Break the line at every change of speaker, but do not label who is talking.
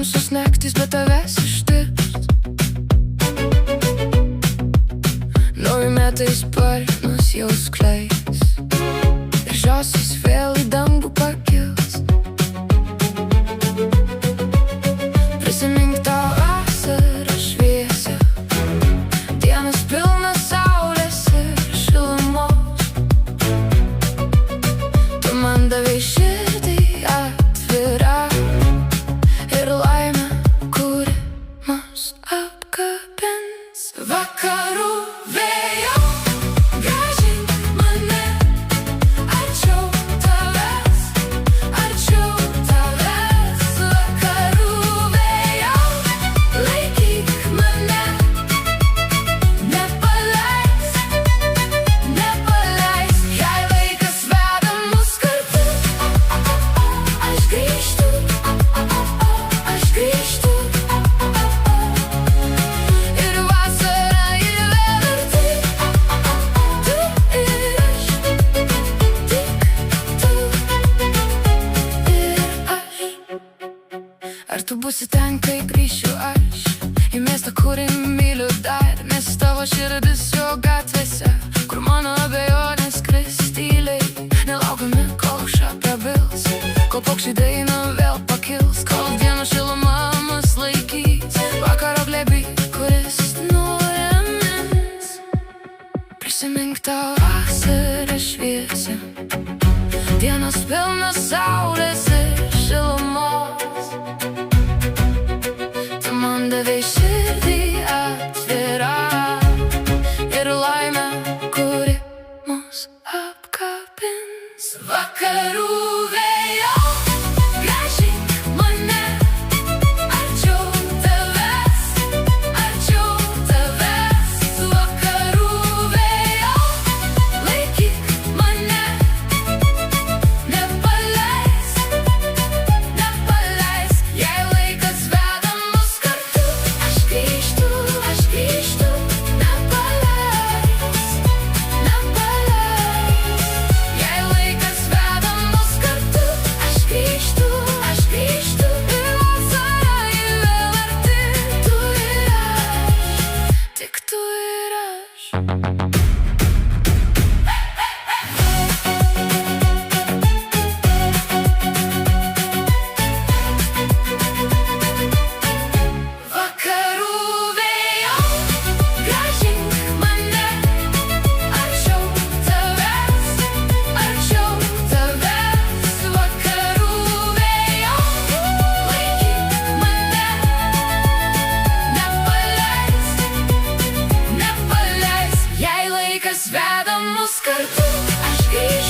tamsos naktys be tavęs ištirs. Nauji metai sparnus jau skleis ir žąsis vėl į dangų pakils. Prisimink tą vasarą šviesią, dienas pilnas saulės ir šilumos. Tu man davei širdį atvirą ir laimę, kuri mus apkabins. Vakarų vėjau, grąžink mane arčiau tavęs, arčiau tavęs. Vakarų vėjau, laikyk mane, nepaleisk, nepaleisk. Jei laikas veda mus kartu, aš grįžtu, aš grįžtu. Ir vasarą ji vėl arti, tu ir aš, tik tu ir aš. Ar tu būsi ten, kai grįšiu aš į miestą, kurį myliu dar? Nes tavo širdis jo gatvėse, kur mano abejonės skris tyliai, nelaukdami, kol aušra prabils, kol paukščiai dainą vėl pakils, kol dienos šiluma mus laikys vakaro glėby, kuris nuramins. Prisimink tą vasarą šviesią, dienos pilnas saulės ir šilumos. Tu man davei širdį atvirą ir laimę, kuri mus apkabins. Vakarų vėjau, grąžink mane arčiau tavęs, arčiau tavęs. Vakarų vėjau, laikyk mane, nepaleisk, nepaleisk. Jei laikas veda mus kartu, aš grįžtu, nepaleisk, nepaleisk. Jei laikas veda mus kartu, aš grįžtu. Ir vasarą ji vėl arti, tu ir aš, tik tu ir aš. Vakarų vėjau, grąžink mane arčiau tavęs, arčiau tavęs. Vakarų vėjau, laikyk mane, nepaleisk, nepaleisk. Jei laikas veda mus kartu, aš grįžtu.